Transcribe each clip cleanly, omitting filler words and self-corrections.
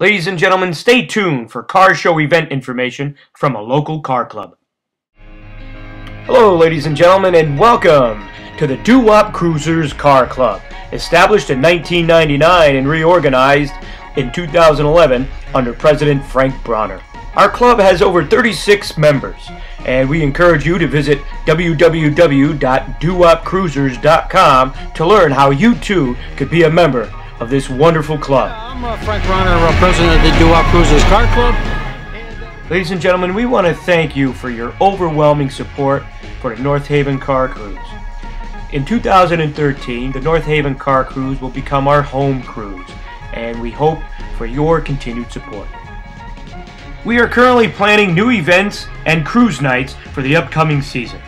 Ladies and gentlemen, stay tuned for car show event information from a local car club. Hello ladies and gentlemen, and welcome to the Doo-Wop Cruisers Car Club, established in 1999 and reorganized in 2011 under President Frank Bronner. Our club has over 36 members, and we encourage you to visit www.doowopcruisers.com to learn how you too could be a member of this wonderful club. I'm Frank Bronner, president of the Doo-Wop Cruisers Car Club. Ladies and gentlemen, we want to thank you for your overwhelming support for the North Haven Car Cruise. In 2013, the North Haven Car Cruise will become our home cruise, and we hope for your continued support. We are currently planning new events and cruise nights for the upcoming season,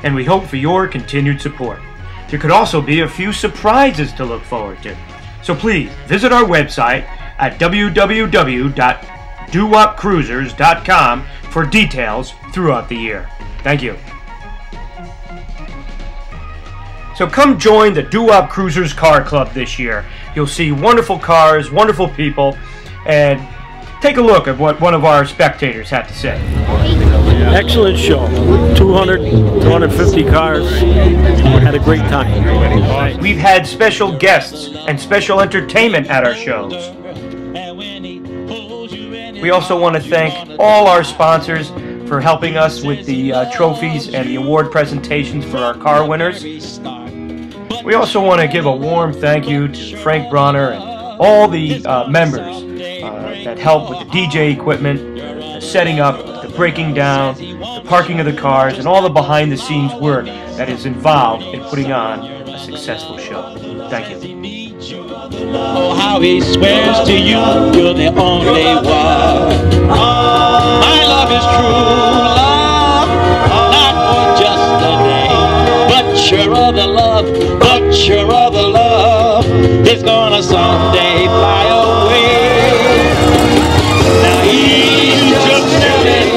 and we hope for your continued support. There could also be a few surprises to look forward to. So please visit our website at www.doowopcruisers.com for details throughout the year. Thank you. So come join the Doo-Wop Cruisers Car Club this year. You'll see wonderful cars, wonderful people, and take a look at what one of our spectators had to say. Excellent show. 250 cars. Had a great time. We've had special guests and special entertainment at our shows. We also want to thank all our sponsors for helping us with the trophies and the award presentations for our car winners. We also want to give a warm thank you to Frank Bronner and all the members that help with the DJ equipment, the setting up, the breaking down, the parking of the cars, and all the behind-the-scenes work that is involved in putting on a successful show. Thank you. Oh, how he swears to you, you're the only one. My love is true love, not for just a day, but your other love, is gonna someday fly away. Now he's just standing.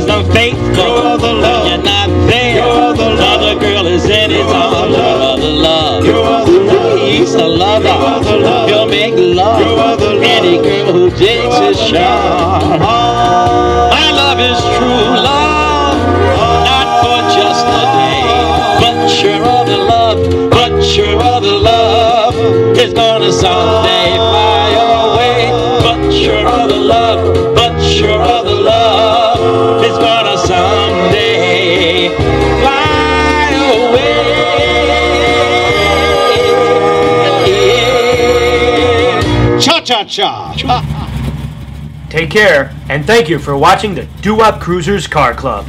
Unfaithful, you're not there. Another girl is in his arms. Your other love, he's a lover. He'll make love any girl who digs his charm. My love is true love, not for just a day, but your other love, is gonna someday fly away. But your other love, is gonna someday fly away. Cha-cha-cha. Take care, and thank you for watching the Doo-Wop Cruisers Car Club.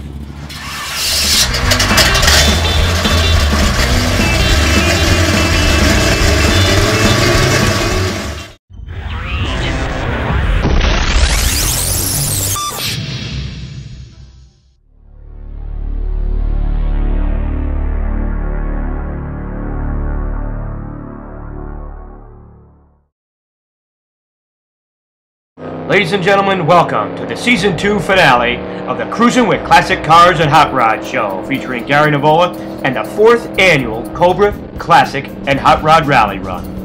Ladies and gentlemen, welcome to the Season 2 finale of the Cruisin' with Classic Cars and Hot Rod show, featuring Gary Navola and the 4th annual Cobra Classic and Hot Rod Rally Run.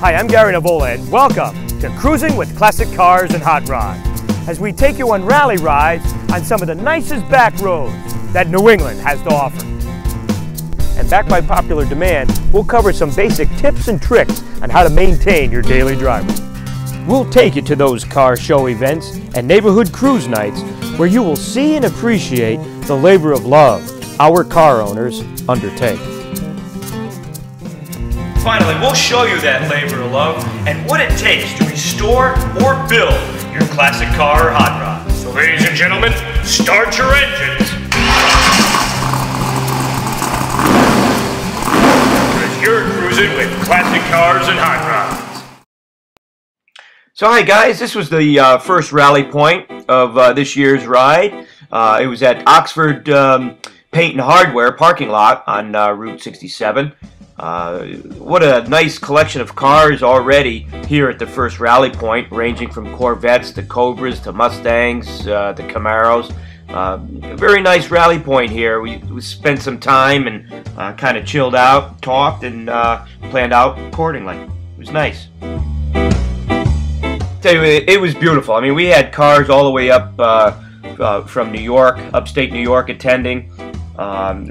Hi, I'm Gary Navola, and welcome to Cruising with Classic Cars and Hot Rods, as we take you on rally rides on some of the nicest back roads that New England has to offer. And backed by popular demand, we'll cover some basic tips and tricks on how to maintain your daily driving. We'll take you to those car show events and neighborhood cruise nights where you will see and appreciate the labor of love our car owners undertake. Finally, we'll show you that labor of love and what it takes to restore or build your classic car or hot rod. So ladies and gentlemen, start your engines. Because you're cruising with classic cars and hot rods. So hi guys, this was the first rally point of this year's ride. It was at Oxford Paint and Hardware parking lot on Route 67. What a nice collection of cars already here at the first rally point, ranging from Corvettes to Cobras to Mustangs to Camaros. A very nice rally point here. We spent some time and kind of chilled out, talked, and planned out accordingly. It was nice. Tell you, it was beautiful. I mean, we had cars all the way up from New York, upstate New York, attending.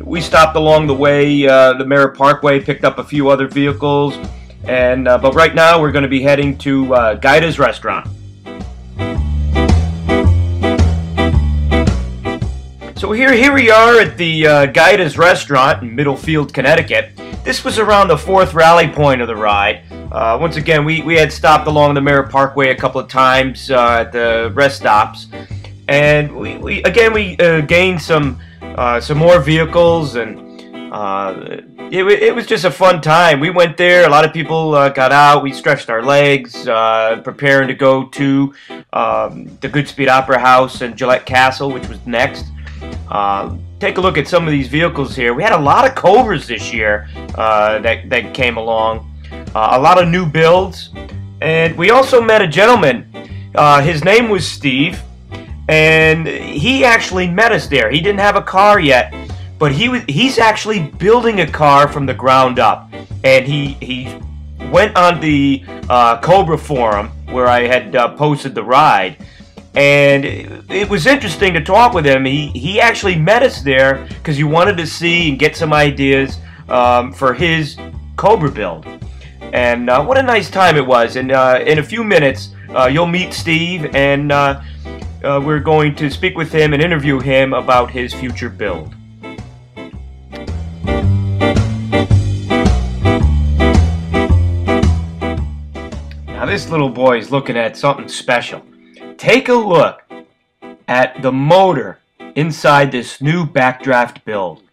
We stopped along the way, the Merritt Parkway, picked up a few other vehicles, and but right now we're going to be heading to Gaida's restaurant. So here we are at the Gaida's restaurant in Middlefield, Connecticut. This was around the fourth rally point of the ride. Once again, we had stopped along the Merritt Parkway a couple of times at the rest stops, and we gained some more vehicles, and it was just a fun time. We went there. A lot of people got out. We stretched our legs, preparing to go to the Goodspeed Opera House and Gillette Castle, which was next. Take a look at some of these vehicles here. We had a lot of Cobras this year that came along. A lot of new builds, and we also met a gentleman. His name was Steve, and he actually met us there. He didn't have a car yet, but he's actually building a car from the ground up, and he went on the Cobra forum where I had posted the ride, and it was interesting to talk with him. He actually met us there because he wanted to see and get some ideas for his Cobra build. And what a nice time it was. And in a few minutes, you'll meet Steve, and we're going to speak with him and interview him about his future build. Now this little boy is looking at something special. Take a look at the motor inside this new backdraft build.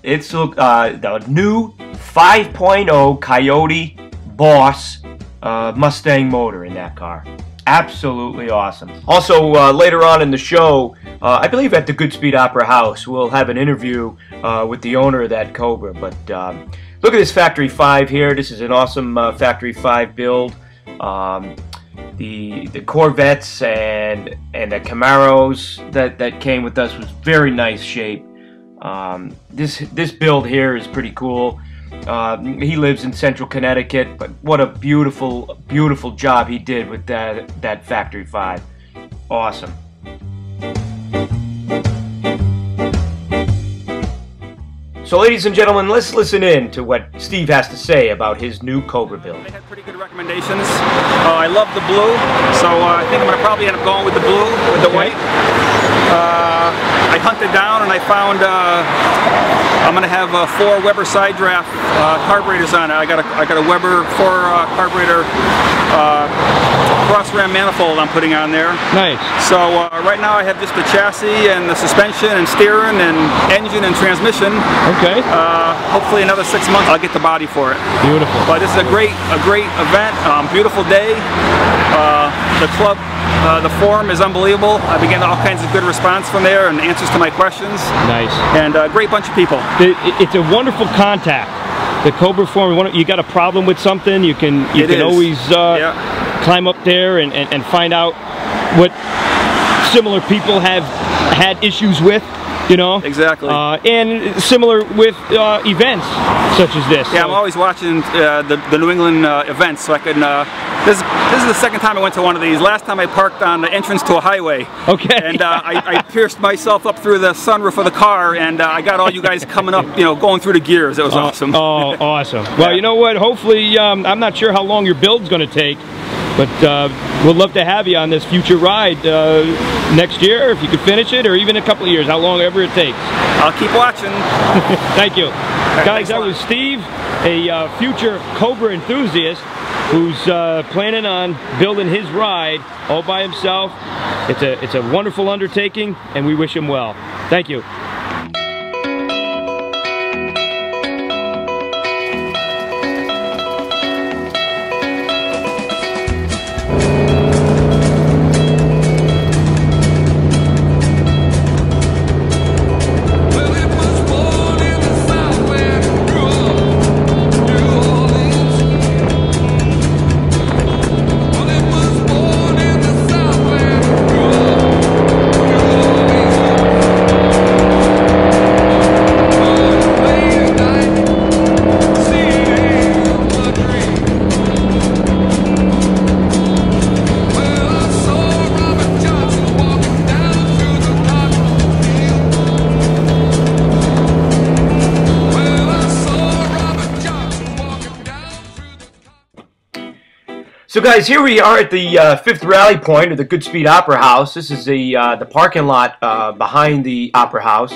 It's the new 5.0 Coyote Boss Mustang motor in that car. Absolutely awesome. Also, later on in the show, I believe at the Goodspeed Opera House, we'll have an interview with the owner of that Cobra. But look at this Factory 5 here. This is an awesome Factory 5 build. The Corvettes and the Camaros that came with us was very nice shape. This build here is pretty cool. He lives in central Connecticut, but what a beautiful, beautiful job he did with that Factory 5. Awesome. So ladies and gentlemen, let's listen in to what Steve has to say about his new Cobra build. They had pretty good recommendations. I love the blue, so I think I'm going to probably end up going with the blue, with the white. I hunted down and I found I'm going to have 4 Weber side draft carburetors on it. I got a Weber 4 carburetor cross ram manifold I'm putting on there. Nice. So right now I have just the chassis and the suspension and steering and engine and transmission. Okay. Hopefully another 6 months I'll get the body for it. Beautiful. But this is a great event. Beautiful day. The club, the forum is unbelievable. I've been getting all kinds of good response from there and answers to my questions. Nice. And a great bunch of people. It's a wonderful contact. The Cobra forum. You got a problem with something, you can always climb up there and find out what similar people have had issues with. you know? Exactly. And similar with events such as this. Yeah, so, I'm always watching the New England events, so I can. This is the second time I went to one of these. Last time I parked on the entrance to a highway. Okay. And I pierced myself up through the sunroof of the car, and I got all you guys coming up, you know, going through the gears. It was awesome. Oh, awesome. Well, you know what? Hopefully, I'm not sure how long your build's going to take, but we'd love to have you on this future ride next year, if you could finish it, or even a couple of years, how long ever it takes. I'll keep watching. Thank you. Right, guys, that was Steve, a future Cobra enthusiast who's planning on building his ride all by himself. It's a wonderful undertaking, and we wish him well. Thank you. So guys, here we are at the 5th rally point of the Goodspeed Opera House. This is the parking lot behind the Opera House.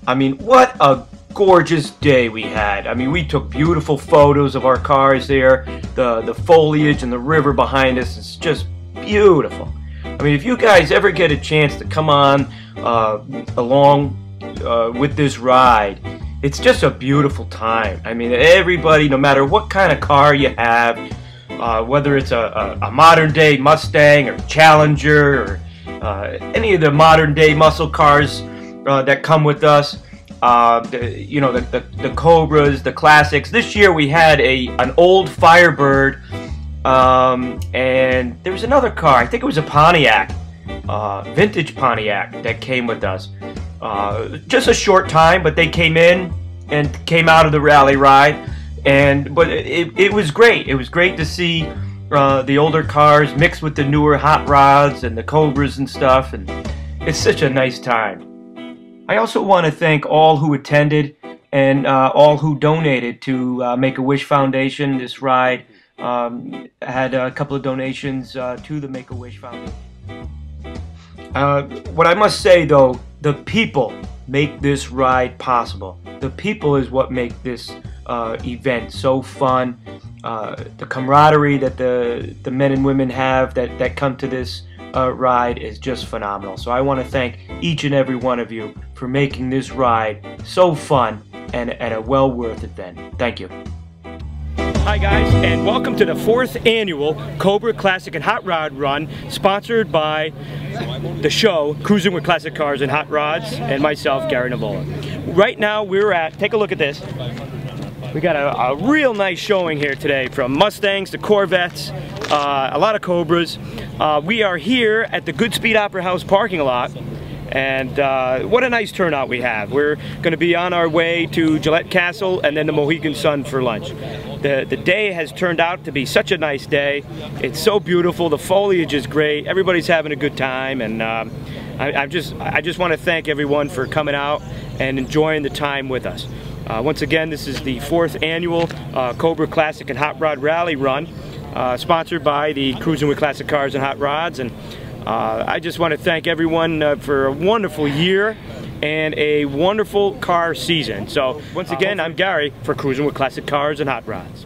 I mean, what a gorgeous day we had. I mean, we took beautiful photos of our cars there. The foliage and the river behind us is just beautiful. I mean, if you guys ever get a chance to come on along with this ride, it's just a beautiful time. I mean, everybody, no matter what kind of car you have, whether it's a modern-day Mustang or Challenger or any of the modern-day muscle cars that come with us, you know, the Cobras, the classics. This year we had an old Firebird, and there was another car. I think it was a Pontiac, vintage Pontiac, that came with us. Just a short time, but they came in and came out of the rally ride. But it was great. It was great to see the older cars mixed with the newer hot rods and the Cobras and stuff, and it's such a nice time. I also want to thank all who attended and all who donated to Make-A-Wish Foundation. This ride had a couple of donations to the Make-A-Wish Foundation. What I must say though, the people make this ride possible. The people is what make this event so fun. The camaraderie that the men and women have that come to this ride is just phenomenal. So I want to thank each and every one of you for making this ride so fun and a well worth event. Thank you. Hi guys, and welcome to the 4th annual Cobra Classic and Hot Rod Run, sponsored by the show Cruising with Classic Cars and Hot Rods, and myself, Gary Navola. Right now we're at, take a look at this. We got a real nice showing here today, from Mustangs to Corvettes, a lot of Cobras. We are here at the Goodspeed Opera House parking lot, and what a nice turnout we have. We're going to be on our way to Gillette Castle and then the Mohegan Sun for lunch. The day has turned out to be such a nice day. It's so beautiful. The foliage is great. Everybody's having a good time, and I just want to thank everyone for coming out and enjoying the time with us. Once again, this is the 4th annual Cobra Classic and Hot Rod Rally Run, sponsored by the Cruising with Classic Cars and Hot Rods. And I just want to thank everyone for a wonderful year and a wonderful car season. So once again, I'm Gary for Cruising with Classic Cars and Hot Rods.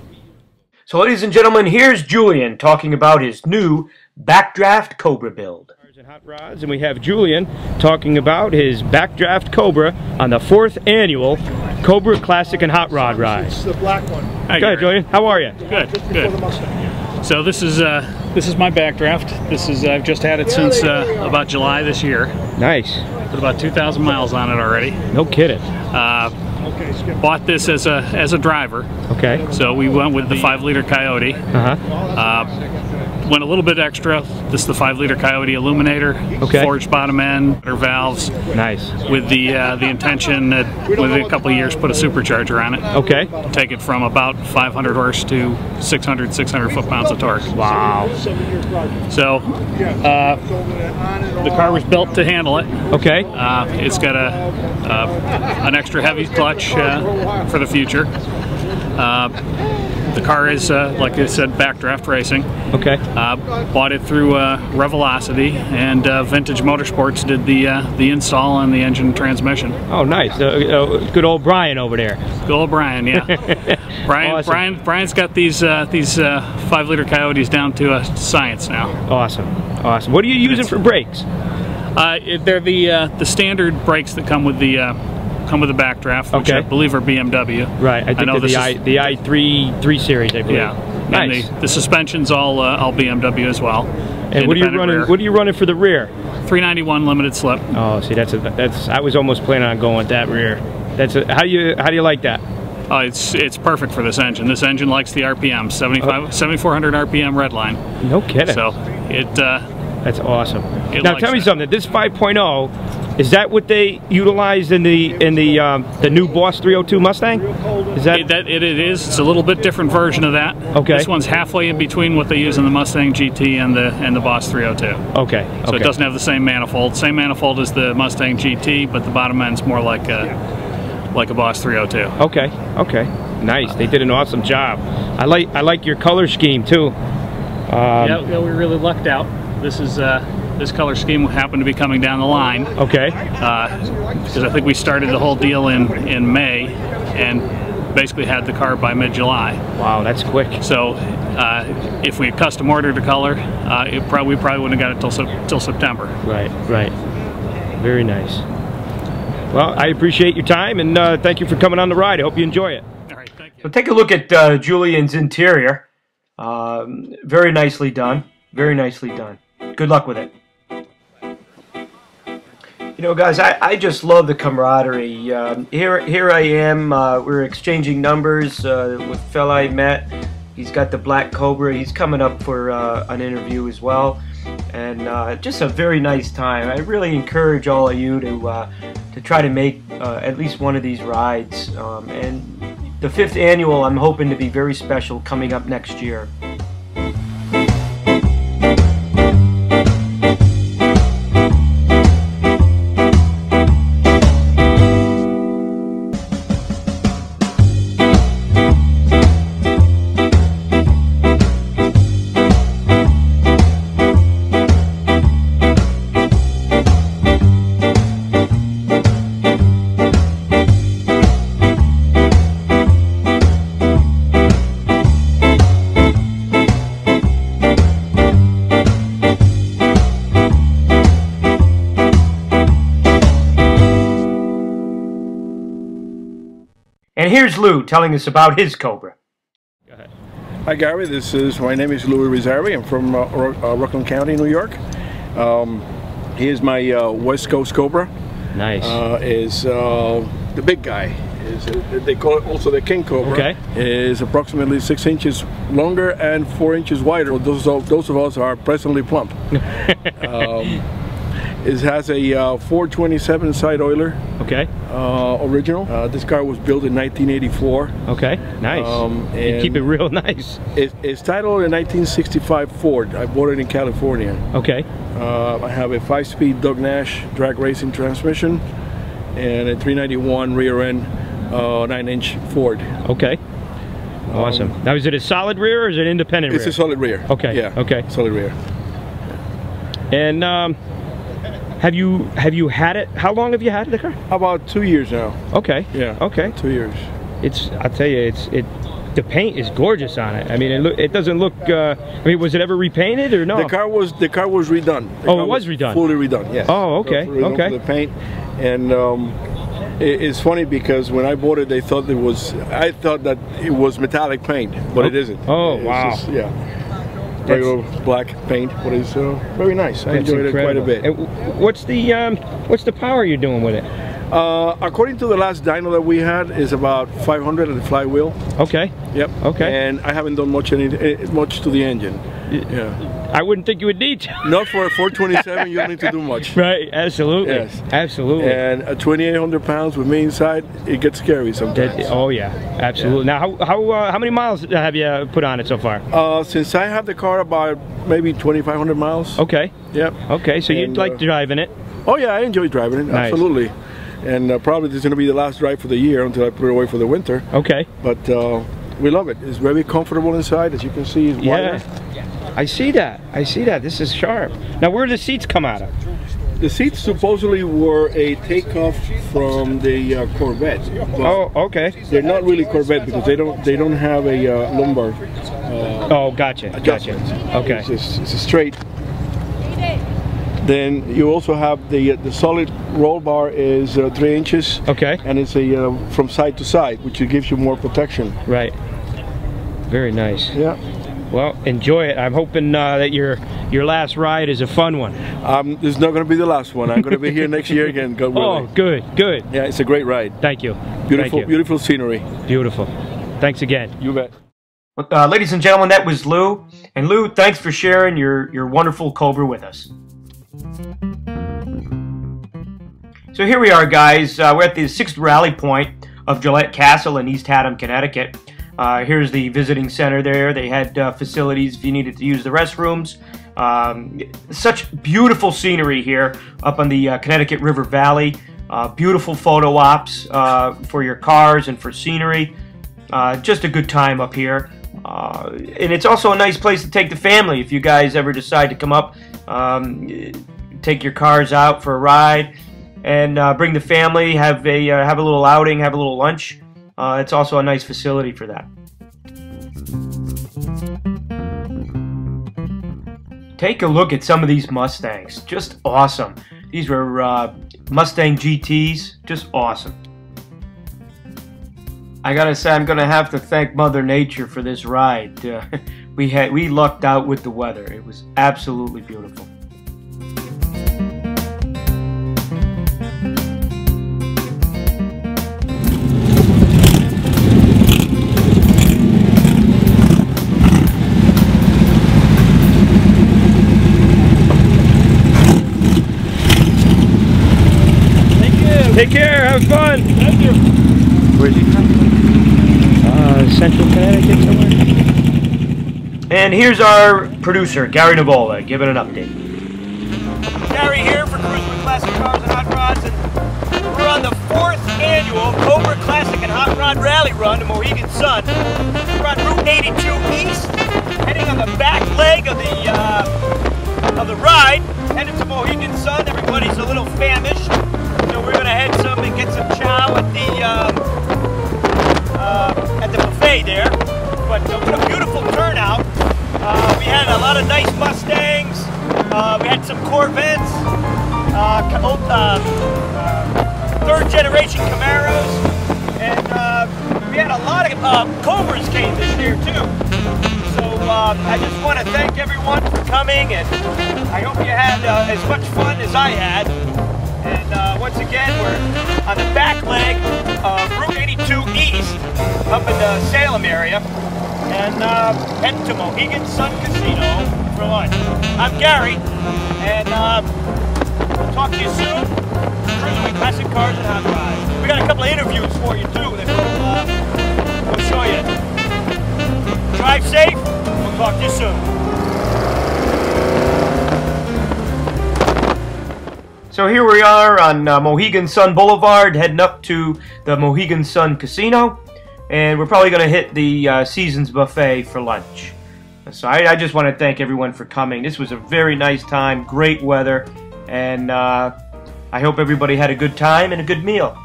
So ladies and gentlemen, here's Julian talking about his new backdraft Cobra build. And Hot Rods, and we have Julian talking about his backdraft Cobra on the 4th annual Cobra Classic and Hot Rod Ride. It's the black one. Hi, go ahead, Julian. How are you? Good, good. So this is my backdraft. This is I've just had it since about July this year. Nice. Put about 2,000 miles on it already. No kidding. Bought this as a driver. Okay. So we went with the 5-liter Coyote. went a little bit extra. This is the 5-liter Coyote Illuminator, forged bottom end, or valves. Nice. With the intention that within a couple of years put a supercharger on it. Okay. Take it from about 500 horse to 600 foot-pounds of torque. Wow. So the car was built to handle it. Okay. It's got an extra heavy clutch for the future. The car is, like I said, backdraft racing. Okay. Bought it through Revelocity, and Vintage Motorsports did the install on the engine and transmission. Oh, nice. Good old Brian over there. Good old Brian, yeah. Awesome. Brian's got these 5-liter Coyotes down to a science now. Awesome. Awesome. What are you using for brakes? They're the standard brakes that come with the backdraft, which I believe are BMW. Right. I think they're the i3 series, I believe. Yeah. Nice. And the suspension's all BMW as well. And what are you running? What are you running for the rear? 391 limited slip. Oh, see, that's I was almost planning on going with that rear. How do you like that? It's perfect for this engine. This engine likes the RPM, 7,400 RPM redline. No kidding. So that's awesome. Now tell me something. This 5.0, is that what they utilized in the new Boss 302 Mustang? Is that it is? It's a little bit different version of that. Okay. This one's halfway in between what they use in the Mustang GT and the Boss 302. Okay. So it doesn't have the same manifold. Same manifold as the Mustang GT, but the bottom end's more like a Boss 302. Okay. Okay. Nice. They did an awesome job. I like your color scheme too. Yeah, we really lucked out. This color scheme happened to be coming down the line. Okay. Because I think we started the whole deal in May, and basically had the car by mid-July. Wow, that's quick. So if we had custom ordered the color, we probably wouldn't have got it till September. Right. Right. Very nice. Well, I appreciate your time, and thank you for coming on the ride. I hope you enjoy it. All right, thank you. So take a look at Julian's interior. Very nicely done. Very nicely done. Good luck with it. You know, guys, I just love the camaraderie. Here I am. We're exchanging numbers with a fella I met. He's got the Black Cobra. He's coming up for an interview as well. And just a very nice time. I really encourage all of you to try to make at least one of these rides. And the 5th annual, I'm hoping to be very special coming up next year. And here's Lou telling us about his Cobra. Go ahead. Hi Gary, my name is Louis Rizzari. I'm from Rockland County, New York. Here's my West Coast Cobra. Nice. Is the big guy. They call it also the King Cobra. Okay. Is approximately 6 inches longer and 4 inches wider. Those of us who are presently plump. It has a 427 side oiler. Okay. Original. This car was built in 1984. Okay. Nice. You keep it real nice. It's titled in 1965 Ford. I bought it in California. Okay. I have a 5-speed Doug Nash drag racing transmission and a 391 rear end 9-inch Ford. Okay. Awesome. Now, is it a solid rear or is it an independent rear? It's a solid rear. Okay. Yeah. Okay. Solid rear. And have you had it? How long have you had the car? About 2 years now. Okay. Yeah. Okay. 2 years. I'll tell you, the paint is gorgeous on it. I mean, it doesn't look. I mean, was it ever repainted or no? The car was redone. Oh, it was redone. Fully redone. Yes. Oh, okay. Okay. The paint, and it's funny because when I bought it, I thought that it was metallic paint, but it isn't. Oh, wow. Just, yeah. Regular black paint, but it's very nice. I enjoyed it quite a bit. And what's the power you're doing with it? According to the last dyno that we had, is about 500 at the flywheel. Okay. Yep. Okay. And I haven't done much to the engine. Yeah. I wouldn't think you would need to. Not for a 427, you don't need to do much. Right, absolutely. Yes. Absolutely. And at 2,800 pounds with me inside, it gets scary sometimes. Oh yeah, absolutely. Yeah. Now, how many miles have you put on it so far? Since I have the car, about maybe 2,500 miles. Okay. Yep. Okay, so you'd like driving it? Oh yeah, I enjoy driving it, Nice. absolutely. And probably this is going to be the last drive for the year until I put it away for the winter. Okay. But we love it. It's very comfortable inside, as you can see. It's wider. Yeah. I see that. I see that. This is sharp. Now, where do the seats come out of? The seats supposedly were a takeoff from the Corvette. Oh, okay. They're not really Corvette because they don't have a lumbar. Oh, gotcha. Gotcha. Adjustment. Okay. It's a straight. Then you also have the solid roll bar is 3 inches. Okay. And it's a from side to side, which gives you more protection. Right. Very nice. Yeah. Well, enjoy it. I'm hoping that your last ride is a fun one. This is not going to be the last one. I'm going to be here next year again. God willing. Oh, good, good. Yeah, it's a great ride. Thank you. Beautiful, Thank you. beautiful scenery. Beautiful. Thanks again. You bet. Well, ladies and gentlemen, that was Lou. And Lou, thanks for sharing your wonderful Cobra with us. So here we are, guys. We're at the 6th rally point of Gillette Castle in East Haddam, Connecticut. Here's the visiting center there. They had facilities if you needed to use the restrooms. Such beautiful scenery here up on the Connecticut River Valley. Beautiful photo ops for your cars and for scenery. Just a good time up here. And it's also a nice place to take the family if you guys ever decide to come up. Take your cars out for a ride and bring the family, have a little outing, have a little lunch. It's also a nice facility for that. Take a look at some of these Mustangs. Just awesome. These were Mustang GTs. Just awesome. I gotta say, I'm gonna have to thank Mother Nature for this ride. We lucked out with the weather. It was absolutely beautiful. Take care, have fun. Thank you. Where's he from? Central Connecticut somewhere. And here's our producer, Gary Navola, giving an update. Gary here for Cruising with Classic Cars and Hot Rods, and we're on the 4th annual Cobra Classic and Hot Rod Rally Run to Mohegan Sun. We're on Route 82 East, heading on the back leg of the ride, headed to Mohegan Sun. Everybody's a little famished. So we're gonna head some and get some chow at the buffet there. But what a beautiful turnout! We had a lot of nice Mustangs. We had some Corvettes, third generation Camaros, and we had a lot of Cobras came this year too. So I just want to thank everyone for coming, and I hope you had as much fun as I had. And once again, we're on the back leg of Route 82 East, up in the Salem area, and heading to Mohegan Sun Casino for lunch. I'm Gary, and we'll talk to you soon. Cruising with Classic Cars and Hot Rods. We got a couple of interviews for you too that we'll show you. Drive safe. We'll talk to you soon. So here we are on Mohegan Sun Boulevard, heading up to the Mohegan Sun Casino, and we're probably going to hit the Seasons Buffet for lunch. So I just want to thank everyone for coming. This was a very nice time, great weather, and I hope everybody had a good time and a good meal.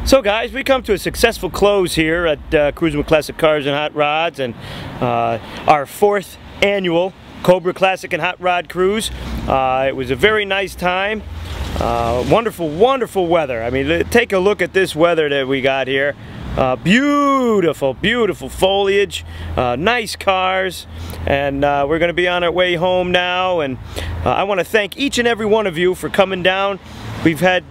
So guys, we come to a successful close here at Cruising with Classic Cars and Hot Rods, and our 4th annual Cobra Classic and Hot Rod Cruise. It was a very nice time. Wonderful, wonderful weather. I mean, take a look at this weather that we got here. Beautiful, beautiful foliage, nice cars, and we're going to be on our way home now. And I want to thank each and every one of you for coming down. We've had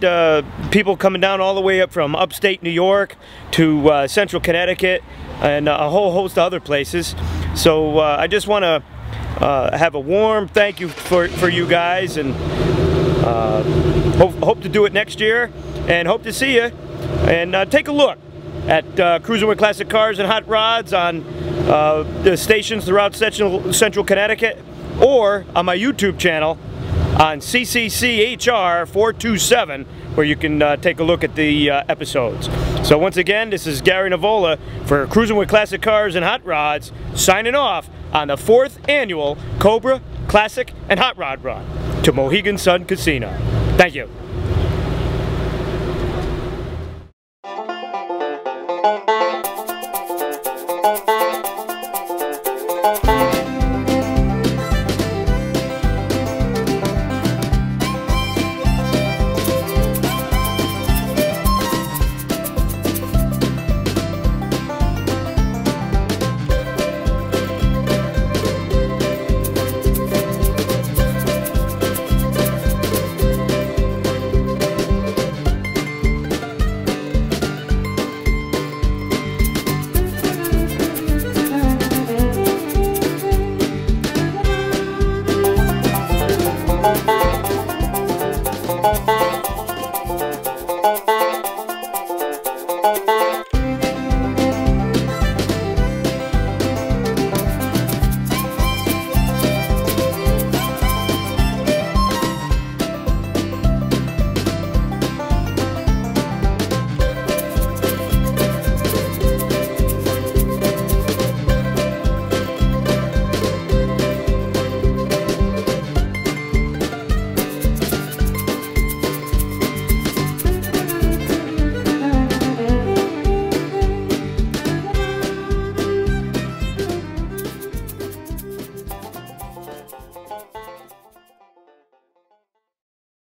people coming down all the way up from upstate New York to central Connecticut and a whole host of other places. So I just want to have a warm thank you for you guys, and hope to do it next year, and hope to see you. And take a look at Cruising with Classic Cars and Hot Rods on the stations throughout Central Connecticut, or on my YouTube channel on CCCHR 427, where you can take a look at the episodes. So once again, this is Gary Navola for Cruising with Classic Cars and Hot Rods, signing off on the 4th annual Cobra Classic and Hot Rod Run to Mohegan Sun Casino. Thank you.